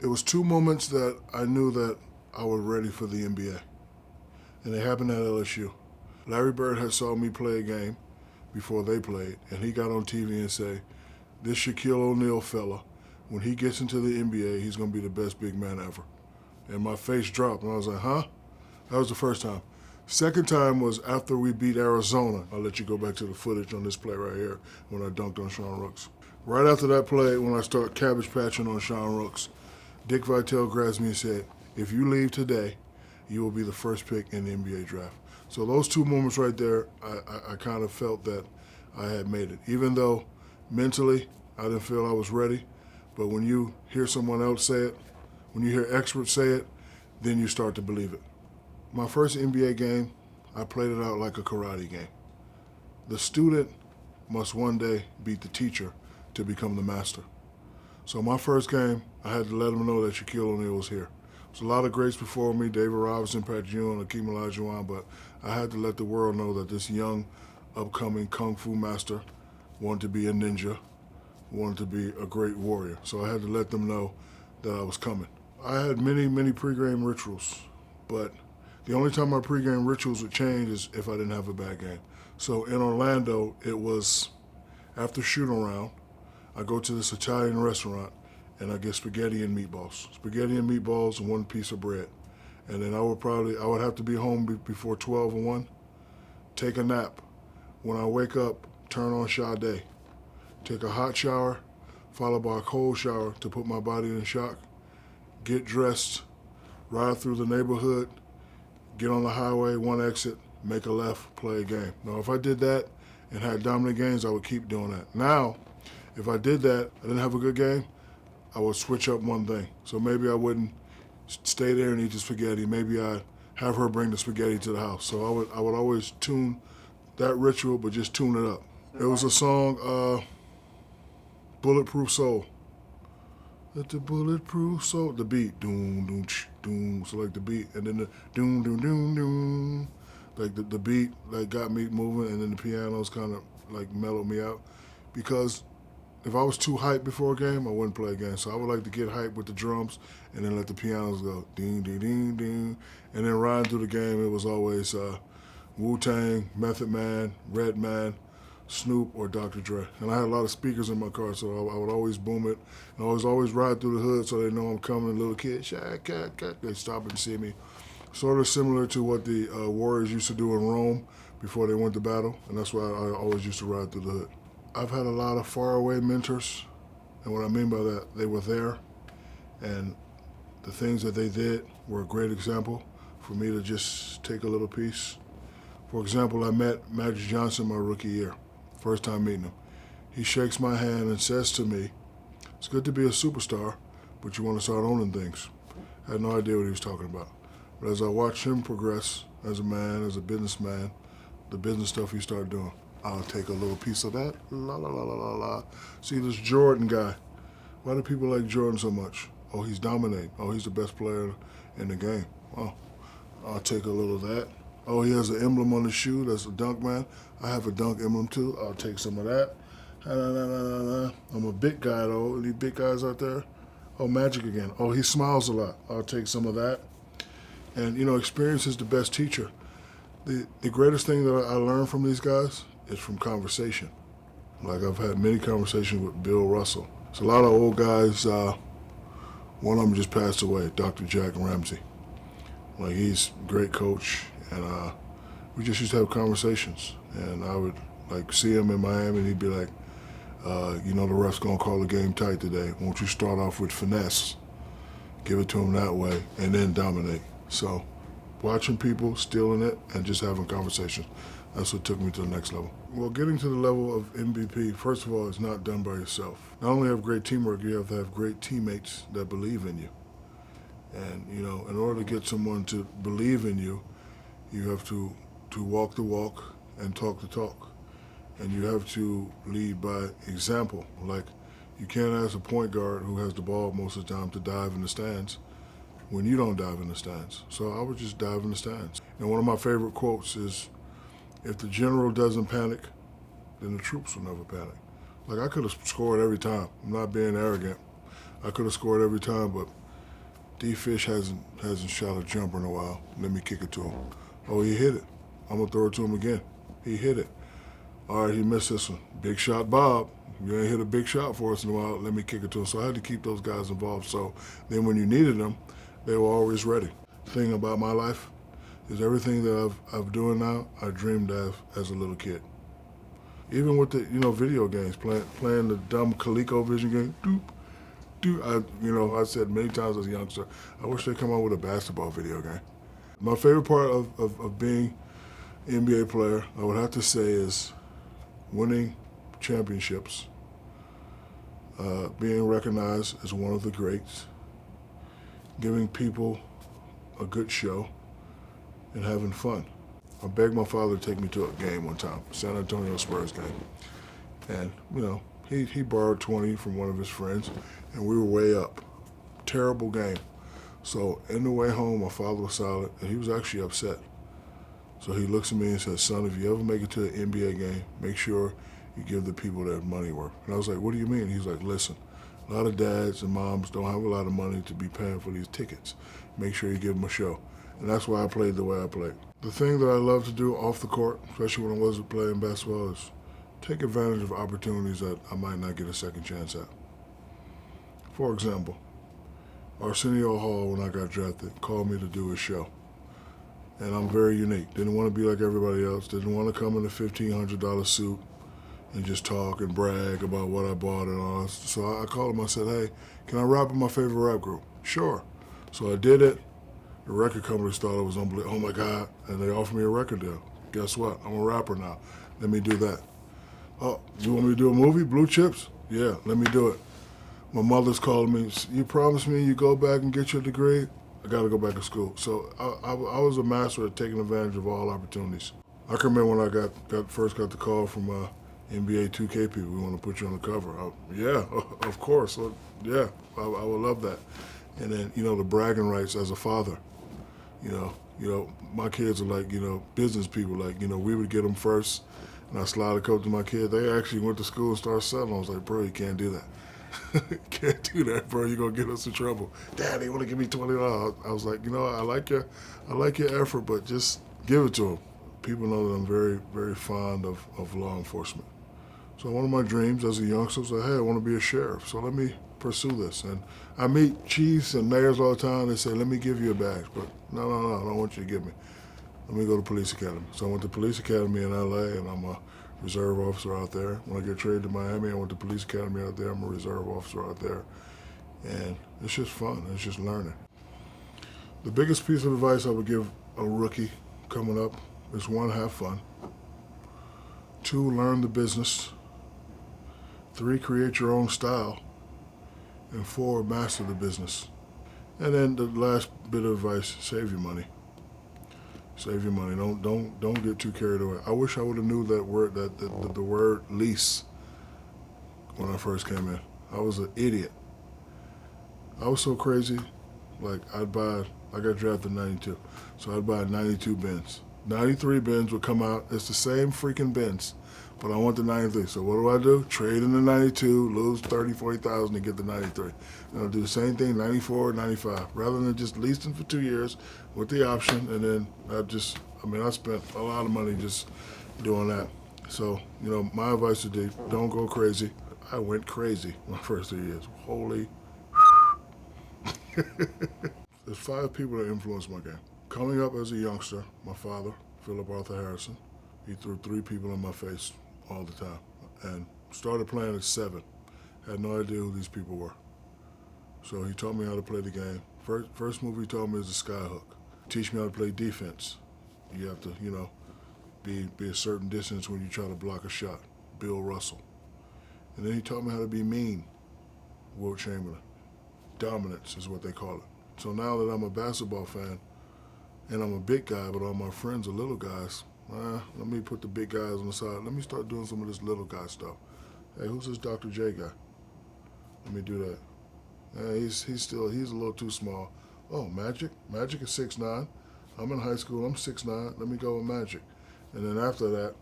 It was two moments that I knew that I was ready for the NBA, and they happened at LSU. Larry Bird had saw me play a game before they played, and he got on TV and said, this Shaquille O'Neal fella, when he gets into the NBA, he's going to be the best big man ever. And my face dropped, and I was like, huh? That was the first time. Second time was after we beat Arizona. I'll let you go back to the footage on this play right here when I dunked on Sean Rooks. Right after that play, when I start cabbage patching on Sean Rooks, Dick Vitale grabs me and said, if you leave today, you will be the first pick in the NBA draft. So those two moments right there, I kind of felt that I had made it. Even though mentally I didn't feel I was ready, but when you hear someone else say it, when you hear experts say it, then you start to believe it. My first NBA game, I played it out like a karate game. The student must one day beat the teacher to become the master. So my first game, I had to let them know that Shaquille O'Neal was here. There's a lot of greats before me, David Robinson, Pat Ewing, Akeem Olajuwon, but I had to let the world know that this young, upcoming Kung Fu master wanted to be a ninja, wanted to be a great warrior. So I had to let them know that I was coming. I had many pregame rituals, but the only time my pregame rituals would change is if I didn't have a bad game. So in Orlando, it was after shoot-around, I go to this Italian restaurant and I get spaghetti and meatballs. Spaghetti and meatballs and one piece of bread. And then I would have to be home before 12 or 1, take a nap. When I wake up, turn on Sade, take a hot shower, followed by a cold shower to put my body in shock, get dressed, ride through the neighborhood, get on the highway, one exit, make a left, play a game. Now, if I did that and had dominant games, I would keep doing that. Now, if I did that, I didn't have a good game, I would switch up one thing. So maybe I wouldn't stay there and eat the spaghetti. Maybe I'd have her bring the spaghetti to the house. So I would always tune that ritual, but just tune it up. It was a song, Bulletproof Soul. Let the bulletproof soul, the beat, doom, doom, doom, so like the beat, and then the doom, doom, doom, doom. Like the beat like got me moving, and then the pianos kind of like mellowed me out. Because if I was too hyped before a game, I wouldn't play a game. So I would like to get hyped with the drums and then let the pianos go ding, ding, ding, ding. And then riding through the game, it was always Wu-Tang, Method Man, Redman, Snoop, or Dr. Dre. And I had a lot of speakers in my car, so I would always boom it. And I was always ride through the hood so they know I'm coming. Little kid, Shaq, they stop and see me. Sort of similar to what the Warriors used to do in Rome before they went to battle. And that's why I always used to ride through the hood. I've had a lot of faraway mentors, and what I mean by that, they were there, and the things that they did were a great example for me to just take a little piece. For example, I met Magic Johnson my rookie year, first time meeting him. He shakes my hand and says to me, it's good to be a superstar, but you want to start owning things. I had no idea what he was talking about. But as I watched him progress as a man, as a businessman, the business stuff he started doing, I'll take a little piece of that, la, la, la, la, la, la. See, this Jordan guy, why do people like Jordan so much? Oh, he's dominating. Oh, he's the best player in the game. Oh, I'll take a little of that. Oh, he has an emblem on his shoe, that's a dunk man. I have a dunk emblem too, I'll take some of that. I'm a big guy though, these big guys out there. Oh, Magic again. Oh, he smiles a lot, I'll take some of that. And you know, experience is the best teacher. The greatest thing that I learned from these guys is from conversation. Like I've had many conversations with Bill Russell. It's a lot of old guys, one of them just passed away, Dr. Jack Ramsey. Like he's a great coach, and we just used to have conversations. And I would like see him in Miami and he'd be like, you know the ref's gonna call the game tight today. Won't you start off with finesse, give it to him that way, and then dominate. So watching people, stealing it, and just having conversations. That's what took me to the next level. Well, getting to the level of MVP, first of all, it's not done by yourself. Not only have great teamwork, you have to have great teammates that believe in you. And, you know, in order to get someone to believe in you, you have to walk the walk and talk the talk. And you have to lead by example. Like, you can't ask a point guard who has the ball most of the time to dive in the stands when you don't dive in the stands. So I would just dive in the stands. And one of my favorite quotes is, if the general doesn't panic, then the troops will never panic. Like, I could have scored every time. I'm not being arrogant. I could have scored every time, but D-Fish hasn't shot a jumper in a while. Let me kick it to him. Oh, he hit it. I'm going to throw it to him again. He hit it. All right, he missed this one. Big shot, Bob. You ain't hit a big shot for us in a while. Let me kick it to him. So I had to keep those guys involved. So then when you needed them, they were always ready. The thing about my life is everything that I'm doing now, I dreamed of as a little kid. Even with the video games, playing the dumb ColecoVision game. I said many times as a youngster, I wish they'd come out with a basketball video game. My favorite part of being an NBA player, I would have to say, is winning championships, being recognized as one of the greats, giving people a good show, and having fun. I begged my father to take me to a game one time, San Antonio Spurs game. And, he borrowed 20 from one of his friends, and we were way up. Terrible game. So in the way home, my father was silent, and he was actually upset. So he looks at me and says, son, if you ever make it to an NBA game, make sure you give the people their money worth. And I was like, what do you mean? He's like, listen, a lot of dads and moms don't have a lot of money to be paying for these tickets. Make sure you give them a show. And that's why I played the way I played. The thing that I love to do off the court, especially when I wasn't playing basketball, is take advantage of opportunities that I might not get a second chance at. For example, Arsenio Hall, when I got drafted, called me to do his show. And I'm very unique. Didn't want to be like everybody else. Didn't want to come in a $1,500 suit and just talk and brag about what I bought and all that. So I called him. I said, hey, can I rap in my favorite rap group? Sure. So I did it. The record companies thought it was unbelievable. Oh, my God. And they offered me a record deal. Guess what? I'm a rapper now. Let me do that. Oh, you want me to do a movie, Blue Chips? Yeah, let me do it. My mother's calling me. You promised me you go back and get your degree? I got to go back to school. So I was a master at taking advantage of all opportunities. I can remember when I first got the call from NBA 2K people. We want to put you on the cover. Yeah, of course. So, yeah, I would love that. And then, the bragging rights as a father. My kids are like, business people. Like, we would get them first, and I slide a coat to my kid. They actually went to school and started selling. I was like, bro, you can't do that. Can't do that, bro. You're gonna get us in trouble. Dad, they want to give me $20. I was like, I like your effort, but just give it to them. People know that I'm very, very fond of law enforcement. So one of my dreams as a youngster was like, hey, I want to be a sheriff. So let me pursue this. And I meet chiefs and mayors all the time. They say, let me give you a badge. But no, I don't want you to give me. Let me go to police academy. So I went to police academy in LA, and I'm a reserve officer out there. When I get traded to Miami, I went to police academy out there. I'm a reserve officer out there. And it's just fun. It's just learning. The biggest piece of advice I would give a rookie coming up is 1, have fun. 2, learn the business. 3, create your own style. And 4, master the business. And then the last bit of advice, save your money. Save your money. Don't get too carried away. I wish I would have knew that word, the word lease when I first came in. I was an idiot. I was so crazy. Like I got drafted in 92. So I'd buy 92 Benz. 93 Benz would come out. It's the same freaking Benz, but I want the 93. So what do? Trade in the 92, lose 30, 40,000 to get the 93. And I'll do the same thing, 94, 95, rather than just leasing for 2 years with the option. And then I spent a lot of money just doing that. So, my advice today, don't go crazy. I went crazy my first 3 years. Holy. There's 5 people that influenced my game. Coming up as a youngster, my father, Philip Arthur Harrison, he threw 3 people in my face all the time. And started playing at 7. Had no idea who these people were. So he taught me how to play the game. First move he taught me is the sky hook. Teach me how to play defense. You have to, be a certain distance when you try to block a shot. Bill Russell. And then he taught me how to be mean. Wilt Chamberlain. Dominance is what they call it. So now that I'm a basketball fan, and I'm a big guy, but all my friends are little guys, let me put the big guys on the side. Let me start doing some of this little guy stuff. Hey, who's this Dr. J guy? Let me do that. He's a little too small. Oh, Magic? Magic is 6'9". I'm in high school, I'm 6'9". Let me go with Magic. And then after that,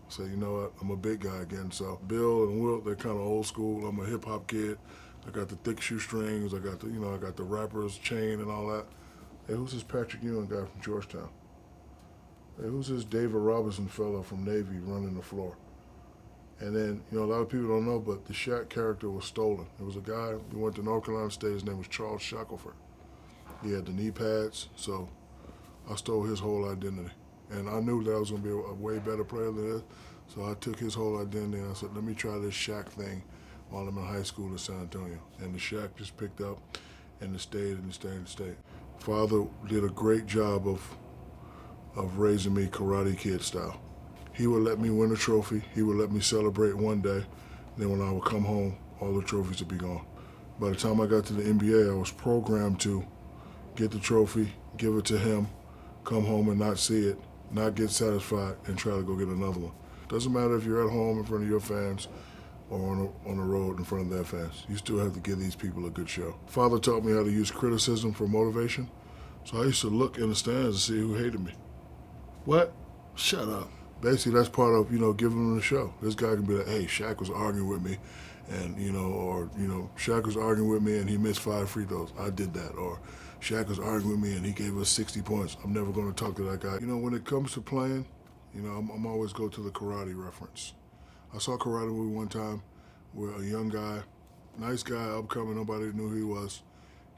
so you know what, I'm a big guy again. So Bill and Wilt, they're kind of old school. I'm a hip hop kid. I got the thick shoestrings. I got I got the rapper's chain and all that. Hey, who's this Patrick Ewing guy from Georgetown? Hey, who's this David Robinson fellow from Navy running the floor? And then, a lot of people don't know, but the Shaq character was stolen. There was a guy who went to North Carolina State. His name was Charles Shackleford. He had the knee pads, so I stole his whole identity. And I knew that I was going to be a way better player than this, so I took his whole identity and I said, let me try this Shaq thing while I'm in high school in San Antonio. And the Shaq just picked up and it stayed and it stayed and it stayed. Father did a great job of raising me Karate Kid style. He would let me win a trophy. He would let me celebrate one day. Then when I would come home, all the trophies would be gone. By the time I got to the NBA, I was programmed to get the trophy, give it to him, come home and not see it, not get satisfied, and try to go get another one. Doesn't matter if you're at home in front of your fans or on the road in front of their fans. You still have to give these people a good show. Father taught me how to use criticism for motivation, so I used to look in the stands to see who hated me. What? Shut up. Basically, that's part of, giving them the show. This guy can be like, hey, Shaq was arguing with me, and, Shaq was arguing with me and he missed 5 free throws. I did that. Or Shaq was arguing with me and he gave us 60 points. I'm never going to talk to that guy. When it comes to playing, I'm always go to the karate reference. I saw a karate movie one time where a young guy, nice guy, upcoming, nobody knew who he was.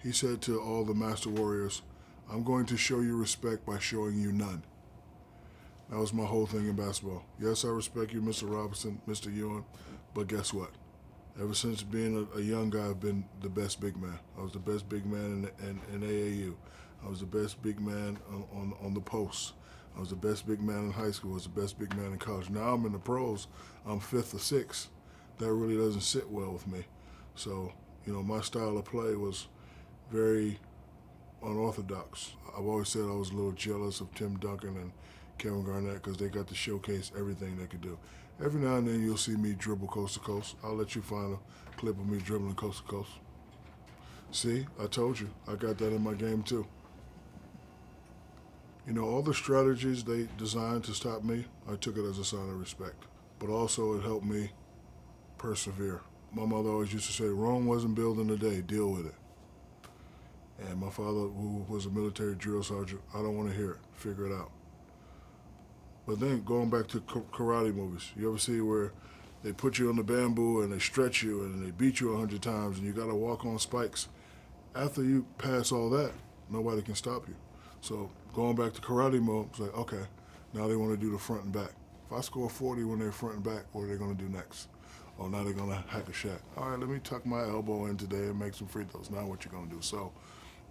He said to all the master warriors, I'm going to show you respect by showing you none. That was my whole thing in basketball. Yes, I respect you, Mr. Robinson, Mr. Ewing, but guess what? Ever since being a young guy, I've been the best big man. I was the best big man in AAU. I was the best big man on the post. I was the best big man in high school. I was the best big man in college. Now I'm in the pros. I'm 5th or 6th. That really doesn't sit well with me. So, my style of play was very unorthodox. I've always said I was a little jealous of Tim Duncan and Kevin Garnett because they got to showcase everything they could do. Every now and then you'll see me dribble coast to coast. I'll let you find a clip of me dribbling coast to coast. See, I told you, I got that in my game too. All the strategies they designed to stop me, I took it as a sign of respect. But also it helped me persevere. My mother always used to say, Rome wasn't built in a day, deal with it. And my father, who was a military drill sergeant, I don't want to hear it, figure it out. But then going back to karate movies, you ever see where they put you on the bamboo and they stretch you and they beat you 100 times and you got to walk on spikes? After you pass all that, nobody can stop you. So going back to karate mode, it's like, okay, now they want to do the front and back. If I score 40 when they're front and back, what are they going to do next? Oh, now they're going to hack a Shaq. All right, let me tuck my elbow in today and make some free throws. Now what you going to do? So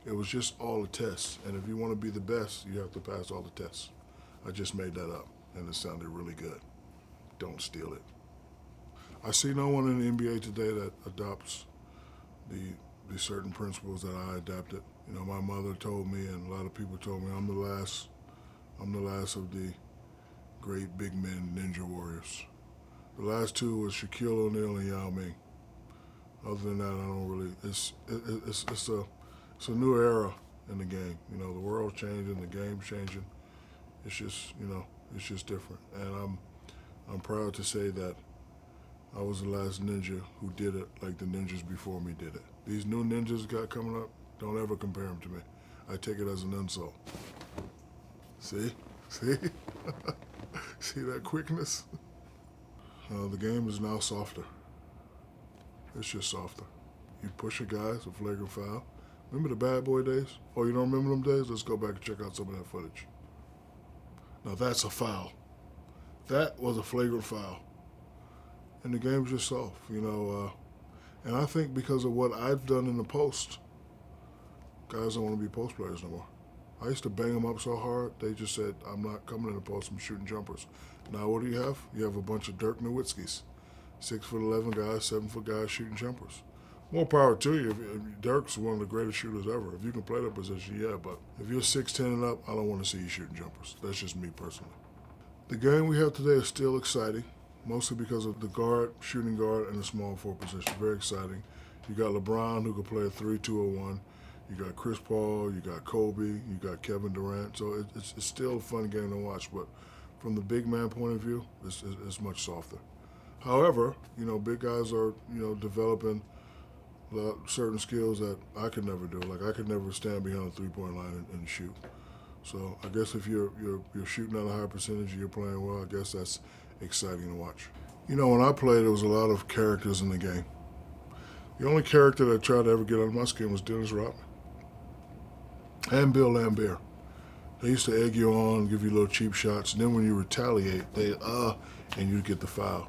it was just all the tests. And if you want to be the best, you have to pass all the tests. I just made that up, and it sounded really good. Don't steal it. I see no one in the NBA today that adopts the certain principles that I adapted. My mother told me, and a lot of people told me, I'm the last of the great big men ninja warriors. The last 2 was Shaquille O'Neal and Yao Ming. Other than that, I don't really. It's a new era in the game. The world's changing, the game's changing. It's just it's just different. And I'm proud to say that I was the last ninja who did it like the ninjas before me did it. These new ninjas got coming up, don't ever compare them to me. I take it as an insult. See? See that quickness? The game is now softer. It's just softer. You push a guy, it's a flagrant foul. Remember the bad boy days? Oh, you don't remember them days? Let's go back and check out some of that footage. Now that's a foul. That was a flagrant foul. And the game's just soft, and I think because of what I've done in the post, guys don't want to be post players no more. I used to bang them up so hard, they just said, I'm not coming in the post, I'm shooting jumpers. Now what do you have? You have a bunch of Dirk Nowitzkis, 6'11" guys, 7-foot guys shooting jumpers. More power to you. Dirk's one of the greatest shooters ever. If you can play that position, yeah, but if you're 6'10" and up, I don't want to see you shooting jumpers. That's just me personally. The game we have today is still exciting, mostly because of the guard, shooting guard, and the small forward position. Very exciting. You got LeBron, who can play a 3, 2, or 1. You got Chris Paul, you got Kobe, you got Kevin Durant. So it's still a fun game to watch, but from the big man point of view, it's much softer. However, big guys are, developing certain skills that I could never do. Like I could never stand behind a three-point line and shoot. So I guess if you're shooting at a high percentage and you're playing well, I guess that's exciting to watch. You know, when I played, there was a lot of characters in the game. The only character that tried to ever get under my skin was Dennis Rodman and Bill Laimbeer. They used to egg you on, give you little cheap shots, and then when you retaliate, and you get the foul.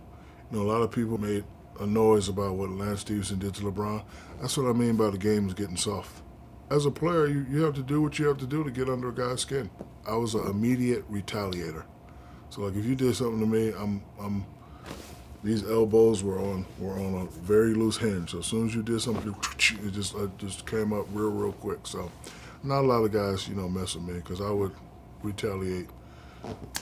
You know, a lot of people made a noise about what Lance Stevenson did to LeBron. That's what I mean by the game is getting soft. As a player, you have to do what you have to do to get under a guy's skin. I was an immediate retaliator. So like if you did something to me, these elbows were on a very loose hinge. So as soon as you did something, it just came up real quick. So not a lot of guys, mess with me because I would retaliate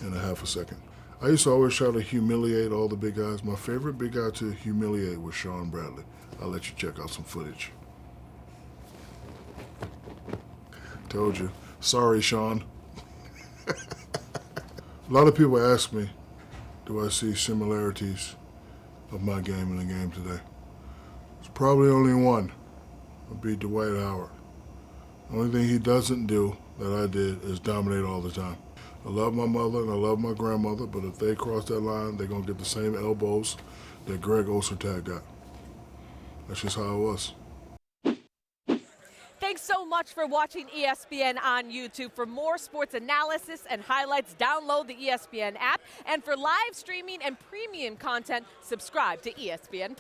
in a half a second. I used to always try to humiliate all the big guys. My favorite big guy to humiliate was Sean Bradley. I'll let you check out some footage. Told you. Sorry, Sean. A lot of people ask me, do I see similarities of my game and the game today? There's probably only one. It'd be Dwight Howard. The only thing he doesn't do that I did is dominate all the time. I love my mother and I love my grandmother, but if they cross that line, they're going to get the same elbows that Greg Ostertag got. That's just how it was. Thanks so much for watching ESPN on YouTube. For more sports analysis and highlights, download the ESPN app. And for live streaming and premium content, subscribe to ESPN+.